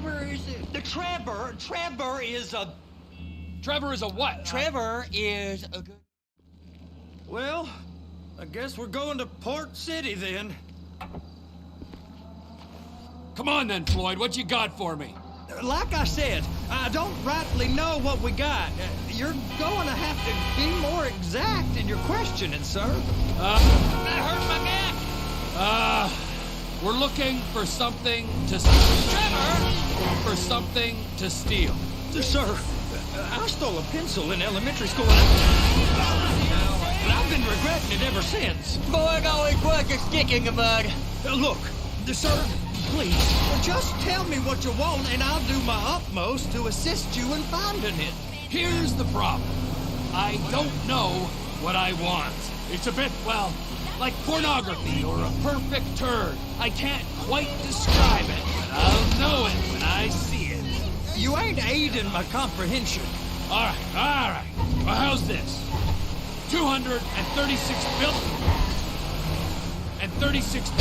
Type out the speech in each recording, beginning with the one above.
Trevor is a... Trevor is a... Trevor is a what? Trevor is a good... Well, I guess we're going to Port City then. Come on then, Floyd. What you got for me? Like I said, I don't rightly know what we got. You're going to have to be more exact in your questioning, sir. That hurt my neck! We're looking for something to... Trevor! For something to steal. Sir, I stole a pencil in elementary school, and I've been regretting it ever since. Boy, it always was a stick in the mud. Look, sir, please, just tell me what you want, and I'll do my utmost to assist you in finding it. Here's the problem. I don't know what I want. It's a bit, well, like pornography or a perfect turd. I can't quite describe it, but I'll know it when I see it. You ain't aiding my comprehension. All right. Well, how's this? 236 billion and 36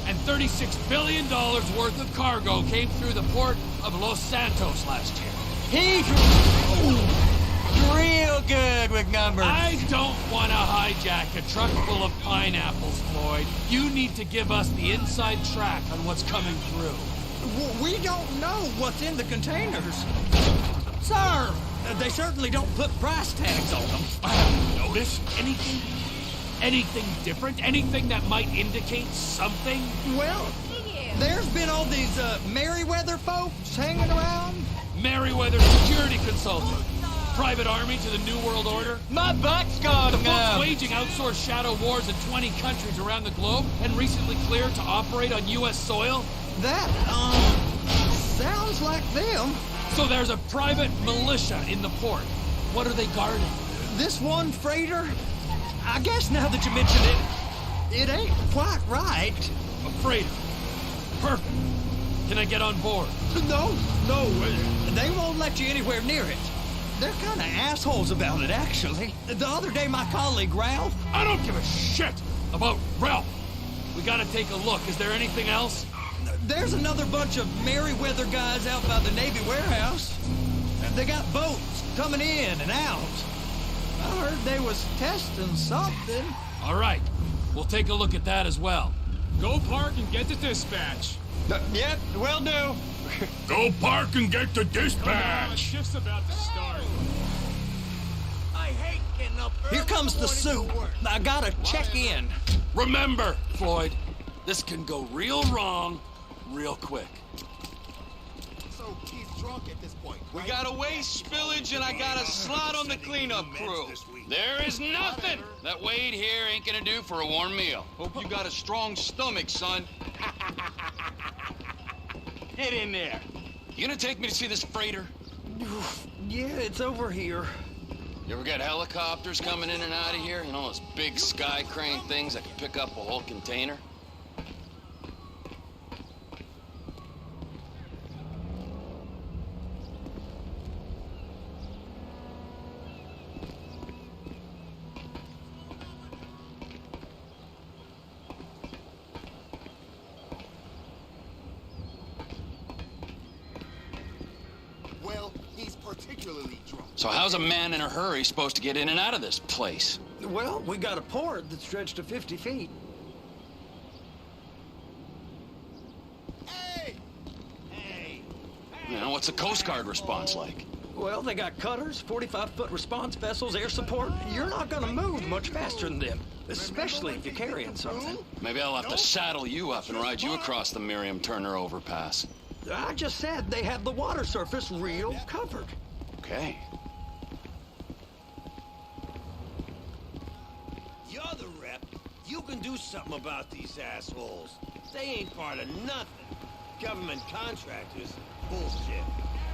and $36 billion worth of cargo came through the port of Los Santos last year. He's real good with numbers. I don't want to hijack a truck full of pineapples, Floyd. You need to give us the inside track on what's coming through. We don't know what's in the containers. Sir, they certainly don't put price tags on them. I haven't noticed anything. Anything different? Anything that might indicate something? Well, there's been all these Merryweather folks hanging around. Merryweather security consultant. Private army to the New World Order. My butt's gone The folks now. waging outsourced shadow wars in 20 countries around the globe and recently cleared to operate on U.S. soil. That, sounds like them. So there's a private militia in the port. What are they guarding? This one freighter, I guess now that you mention it, it ain't quite right. A freighter. Perfect. Can I get on board? No, they won't let you anywhere near it. They're kind of assholes about it, actually. The other day, my colleague, Ralph... I don't give a shit about Ralph. We gotta take a look. Is there anything else? There's another bunch of Merryweather guys out by the Navy warehouse. They got boats coming in and out. I heard they was testing something. All right. We'll take a look at that as well. Go park and get to dispatch. Yep, will do. Go park and get to Come on, dispatch. shift's about to start. I hate getting up Here comes the soup. I gotta check in. Remember, Floyd, this can go real wrong real quick. So he's drunk at this point. We got a waste spillage and I got a slot on the cleanup crew. There is nothing that Wade here ain't gonna do for a warm meal. Hope you got a strong stomach, son. Get in there. You gonna take me to see this freighter? Yeah, it's over here. You ever got helicopters coming in and out of here? You know, those big sky crane things that can pick up a whole container? Well, he's particularly drunk. So how's a man in a hurry supposed to get in and out of this place? Well, we got a port that's stretched to 50 feet. Hey! Hey! You know, what's the Coast Guard response like? Well, they got cutters, 45-foot response vessels, air support. You're not gonna move much faster than them, especially if you're carrying something. Maybe I'll have to saddle you up and ride you across the Miriam Turner overpass. I just said they have the water surface real covered. Okay. You're the rep. You can do something about these assholes. They ain't part of nothing. Government contractors, bullshit.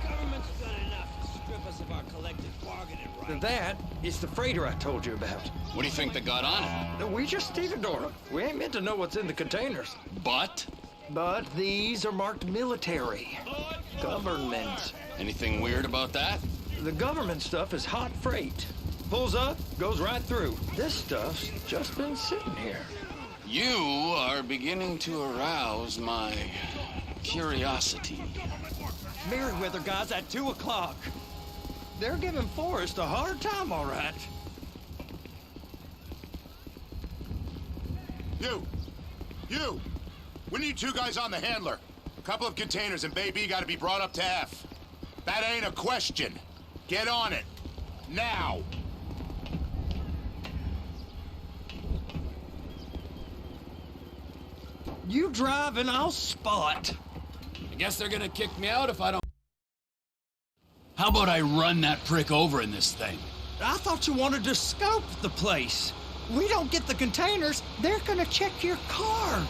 Government's done enough to strip us of our collective bargaining rights. That is the freighter I told you about. What do you think they got on it? We just stevedore them. We ain't meant to know what's in the containers. But? But these are marked military. Government. Anything weird about that? The government stuff is hot freight. Pulls up, goes right through. This stuff's just been sitting here. You are beginning to arouse my curiosity. Merriweather guys at 2 o'clock. They're giving Forrest a hard time, all right. You! We need 2 guys on the handler. A couple of containers and Bay B gotta be brought up to F. That ain't a question. Get on it. Now! You drive and I'll spot. I guess they're gonna kick me out if I don't... How about I run that prick over in this thing? I thought you wanted to scope the place. We don't get the containers, they're gonna check your card.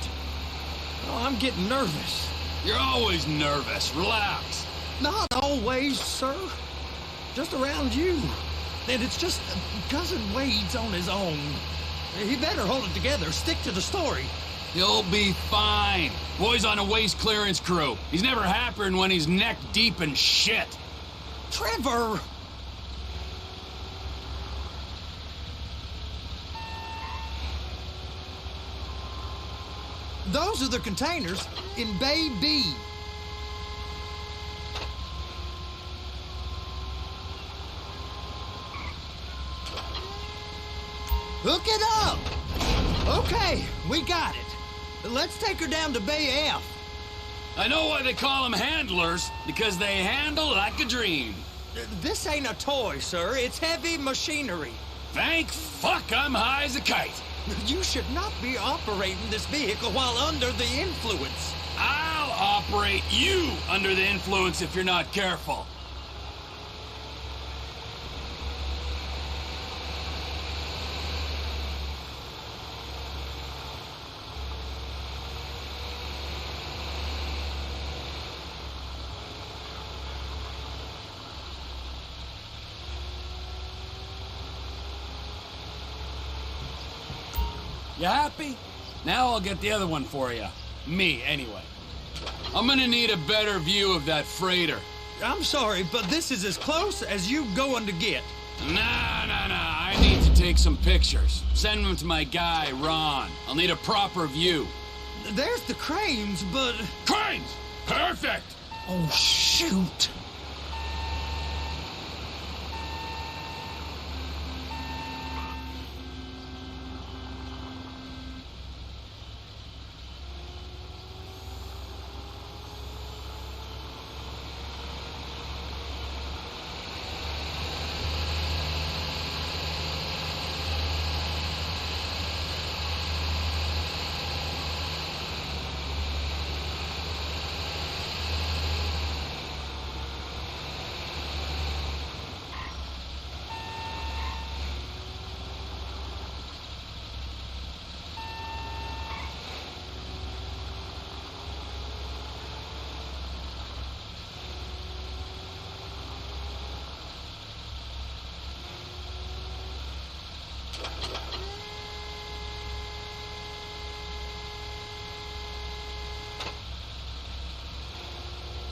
Oh, I'm getting nervous. You're always nervous. Relax. Not always, sir. Just around you. And it's just Cousin Wade's on his own. He better hold it together, stick to the story. You'll be fine. Boy's on a waste clearance crew. He's never happier than when he's neck deep in shit. Trevor! Those are the containers in Bay B. Hook it up! Okay, we got it. Let's take her down to Bay F. I know why they call them handlers, because they handle like a dream. This ain't a toy, sir. It's heavy machinery. Thank fuck I'm high as a kite. You should not be operating this vehicle while under the influence. I'll operate you under the influence if you're not careful. You happy? Now I'll get the other one for you. Me, anyway. I'm gonna need a better view of that freighter. I'm sorry, but this is as close as you going to get. Nah. I need to take some pictures. Send them to my guy, Ron. I'll need a proper view. There's the cranes, but... Cranes! Perfect! Oh, shoot.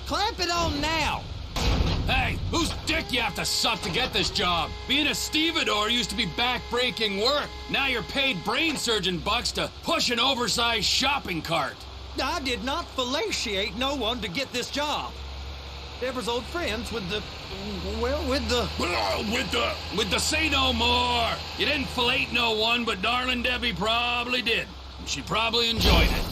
Clamp it on now! Hey, whose dick you have to suck to get this job? Being a stevedore used to be back-breaking work. Now you're paid brain surgeon bucks to push an oversized shopping cart. I did not fellatiate no one to get this job. Deborah's old friends with the... well, with the say no more. You didn't fillet no one, but darling Debbie probably did. She probably enjoyed it.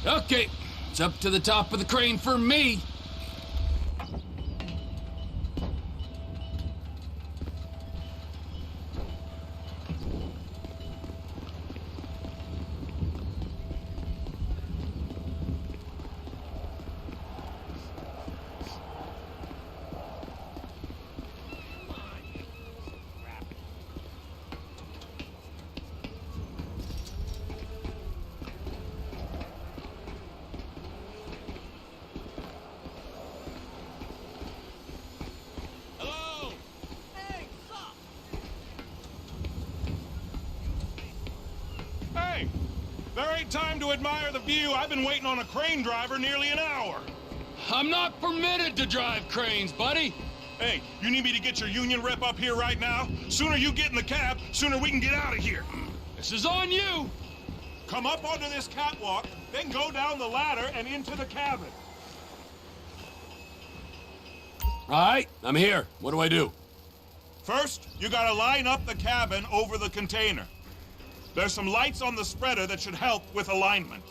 Okay, it's up to the top of the crane for me. Hello? Hey, there ain't time to admire the view. I've been waiting on a crane driver nearly an hour. I'm not permitted to drive cranes, buddy. Hey, you need me to get your union rep up here right now? Sooner you get in the cab, sooner we can get out of here. This is on you. Come up onto this catwalk, then go down the ladder and into the cabin. All right, I'm here. What do I do? First, you gotta line up the cabin over the container. There's some lights on the spreader that should help with alignment.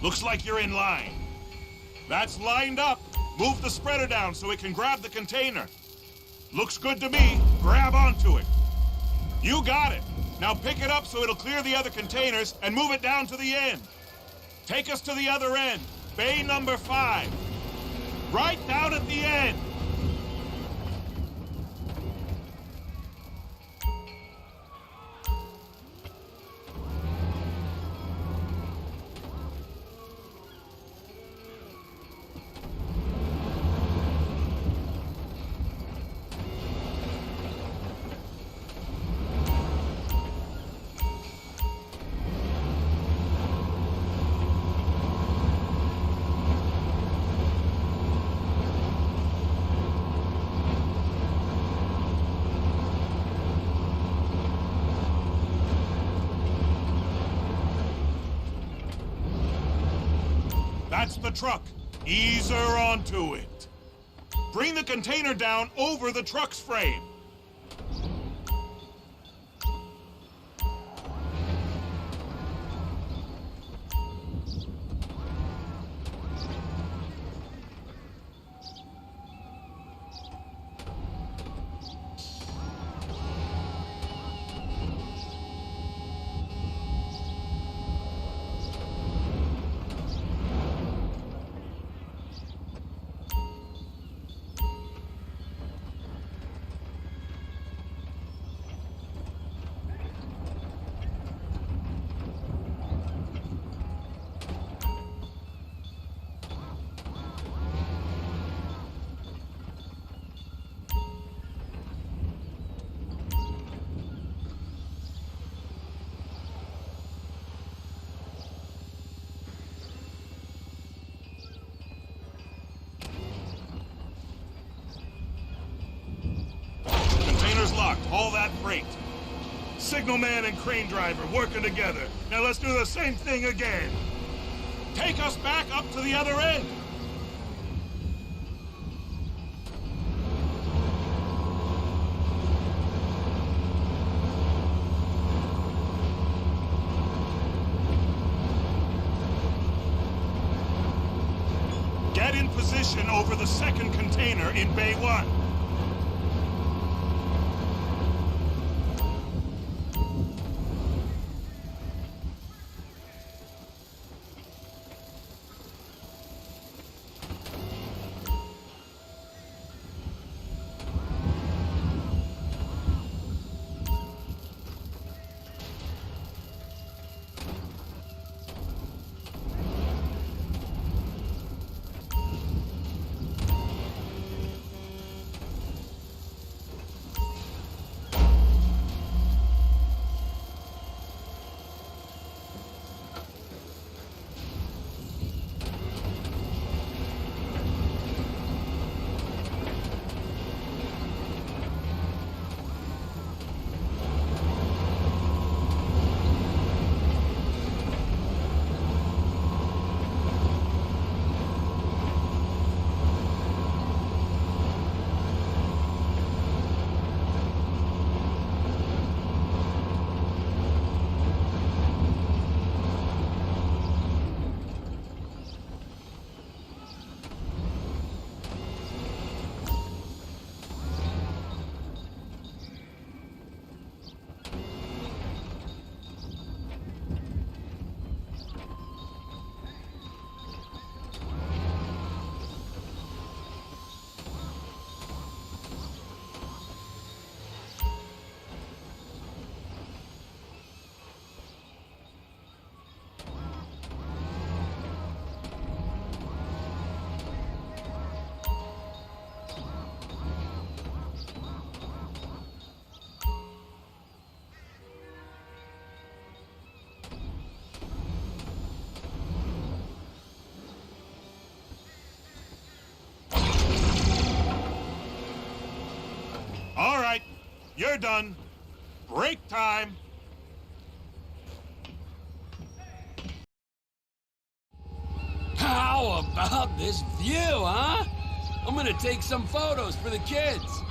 Looks like you're in line. That's lined up. Move the spreader down so it can grab the container. Looks good to me. Grab onto it. You got it. Now pick it up so it'll clear the other containers and move it down to the end. Take us to the other end. Bay number 5. Right down at the end. That's the truck. Ease her onto it. Bring the container down over the truck's frame. Locked, all that freight. Signalman and crane driver working together. Now let's do the same thing again. Take us back up to the other end. position over the second container in Bay 1. All right, you're done. Break time. How about this view, huh? I'm gonna take some photos for the kids.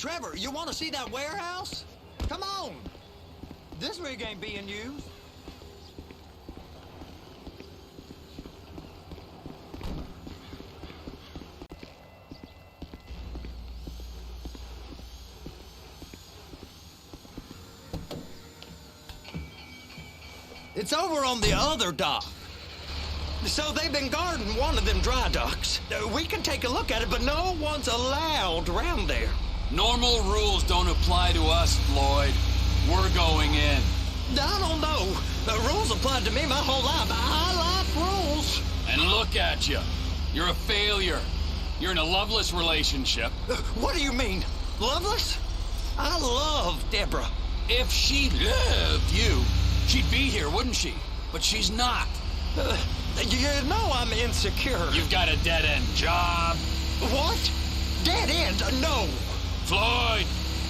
Trevor, you want to see that warehouse? Come on. This rig ain't being used. It's over on the other dock. So they've been guarding one of them dry docks. We can take a look at it, but no one's allowed around there. Normal rules don't apply to us, Floyd. We're going in. I don't know. The rules applied to me my whole life. I like rules. And look at you. You're a failure. You're in a loveless relationship. What do you mean? Loveless? I love Deborah. If she loved you, she'd be here, wouldn't she? But she's not. You know I'm insecure. You've got a dead-end job. What? Dead end? No. Floyd,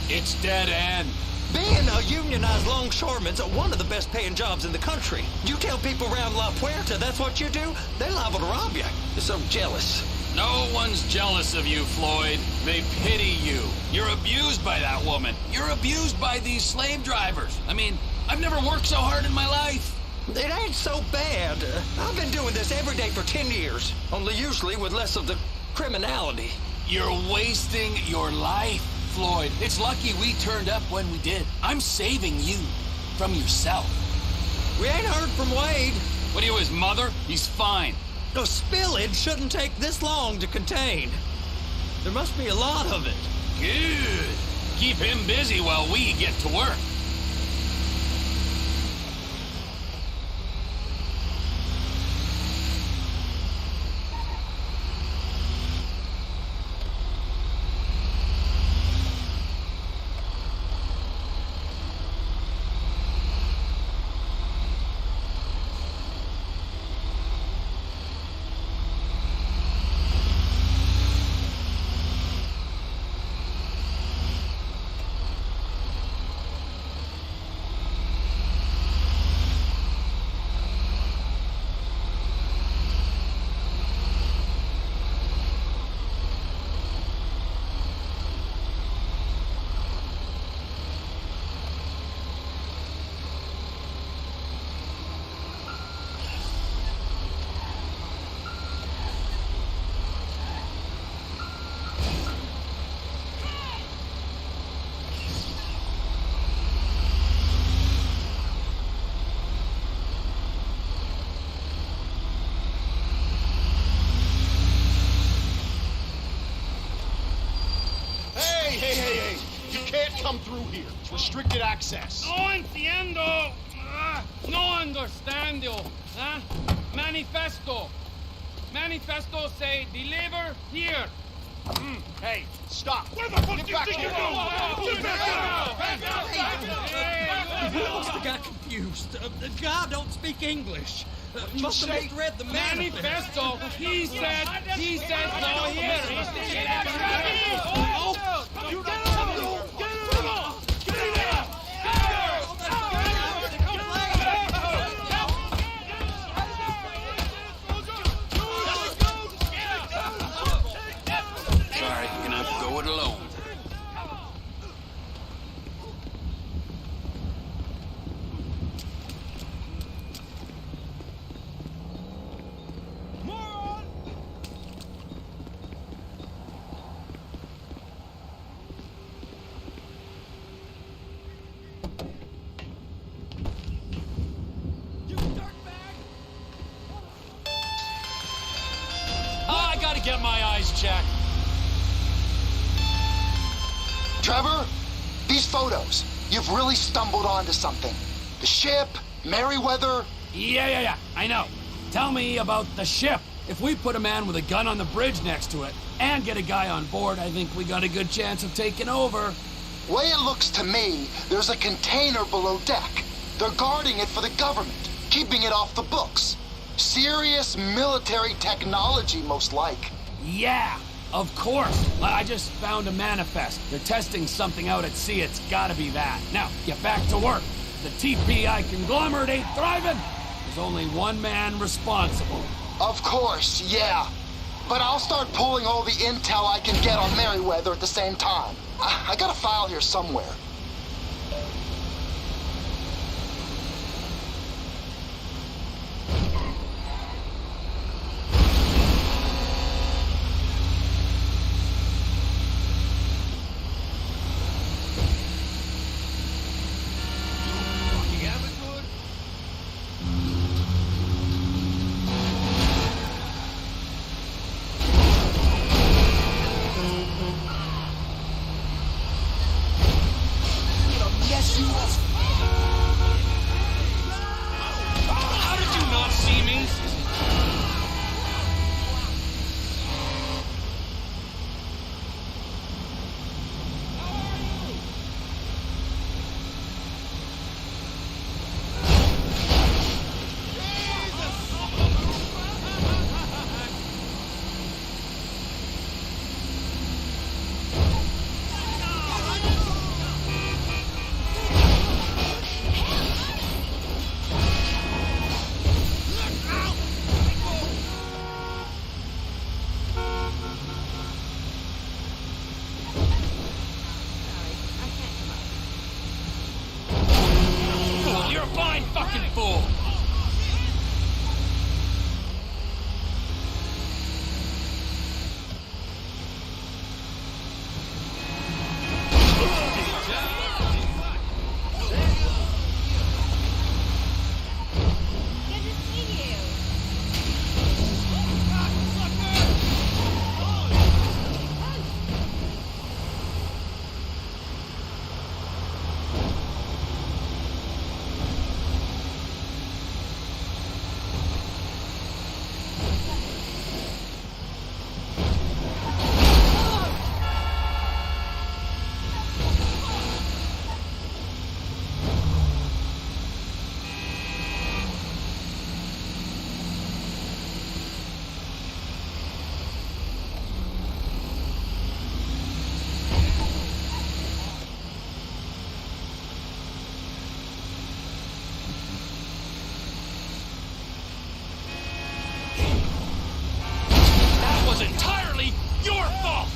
it's dead end. Being a unionized longshoreman's one of the best paying jobs in the country. You tell people around La Puerta that's what you do, they're liable to rob you. They're so jealous. No one's jealous of you, Floyd. They pity you. You're abused by that woman. You're abused by these slave drivers. I mean, I've never worked so hard in my life. It ain't so bad. I've been doing this every day for 10 years, only usually with less of the criminality. You're wasting your life, Floyd. It's lucky we turned up when we did. I'm saving you from yourself. We ain't heard from Wade. What are you, his mother? He's fine. The spillage shouldn't take this long to contain. There must be a lot of it. Good. Keep him busy while we get to work. Hey, you can't come through here. It's restricted access. No entiendo. No understando. Manifesto. Manifesto say deliver here. Hey, stop. Where the fuck Get do you back think here. you're going? We must have got confused. The guy don't speak English. Must have misread the Manifesto. He said go here. Sorry, you're gonna have to go it alone. I gotta get my eyes checked. Trevor, these photos, you've really stumbled onto something. The ship, Merryweather. Yeah, I know. Tell me about the ship. If we put a man with a gun on the bridge next to it and get a guy on board, I think we got a good chance of taking over. Way it looks to me, there's a container below deck. They're guarding it for the government, keeping it off the books. Serious military technology, most like. Yeah, of course. I just found a manifest. They're testing something out at sea. It's gotta be that. Now, get back to work. The TPI conglomerate ain't thriving. There's only one man responsible. Of course, yeah. but I'll start pulling all the intel I can get on Merryweather at the same time. I got a file here somewhere. How did you not see me? You're a fine fucking fool! That was entirely your fault!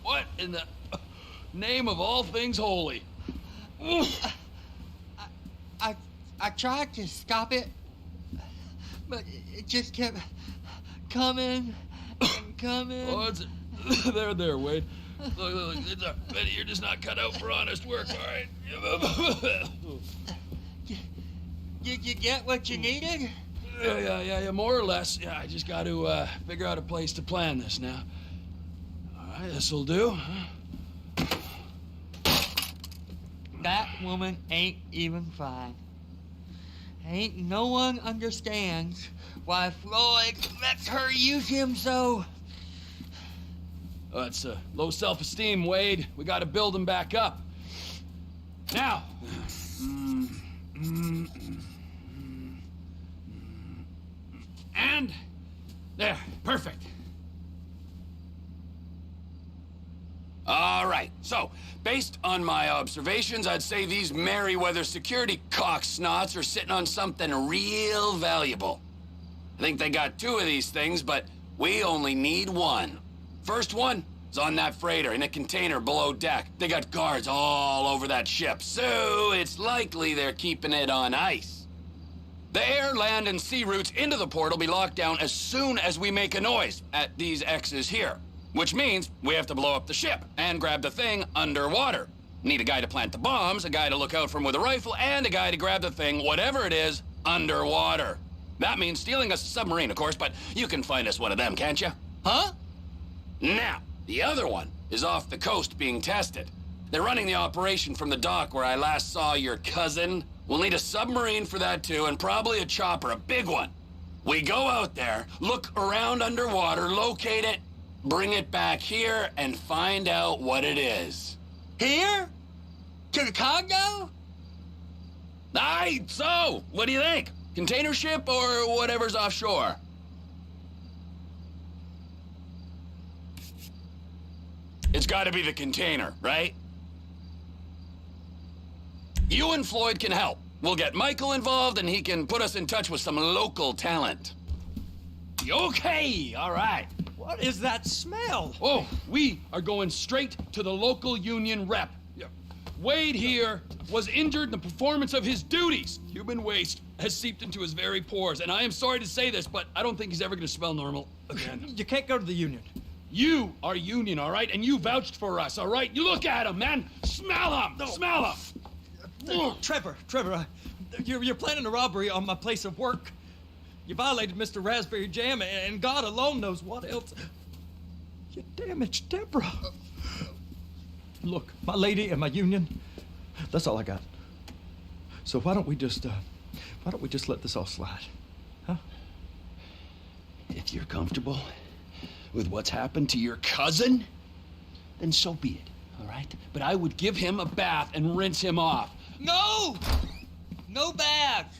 What in the name of all things holy? I tried to stop it, but it just kept coming and coming. Oh, it's there, Wade. Look, it's Betty, you're just not cut out for honest work, all right? Did you get what you needed? Yeah, more or less. Yeah, I just got to figure out a place to plan this now. All right, this'll do. That woman ain't even fine. Ain't no one understands why Floyd lets her use him so. Oh, it's low self-esteem, Wade. We got to build him back up. Now. And there, perfect. All right, so based on my observations, I'd say these Merryweather security cocksnots are sitting on something real valuable. I think they got 2 of these things, but we only need 1. First one is on that freighter in a container below deck. They got guards all over that ship, so it's likely they're keeping it on ice. The air, land, and sea routes into the port will be locked down as soon as we make a noise at these X's here. Which means we have to blow up the ship and grab the thing underwater. Need a guy to plant the bombs, a guy to look out for him with a rifle, and a guy to grab the thing, whatever it is, underwater. That means stealing a submarine, of course, but you can find us one of them, can't you? Huh? Now, the other one is off the coast being tested. They're running the operation from the dock where I last saw your cousin. We'll need a submarine for that too, and probably a chopper, a big one. We go out there, look around underwater, locate it, bring it back here, and find out what it is. Here? To the Congo? Aye, so, what do you think? Container ship or whatever's offshore? It's gotta be the container, right? You and Floyd can help. We'll get Michael involved and he can put us in touch with some local talent. Okay, all right. What is that smell? Oh, we are going straight to the local union rep. Wade here was injured in the performance of his duties. Human waste has seeped into his very pores, and I am sorry to say this, but I don't think he's ever going to smell normal again. You can't go to the union. You are union, all right? And you vouched for us, all right? You look at him, man. Smell him. No. Smell him. Trevor, you're planning a robbery on my place of work. You violated Mr. Raspberry Jam, and God alone knows what else. You damaged Deborah. Look, my lady and my union, that's all I got. So why don't we just let this all slide, huh? If you're comfortable with what's happened to your cousin, then so be it, all right? But I would give him a bath and rinse him off. No! No bath!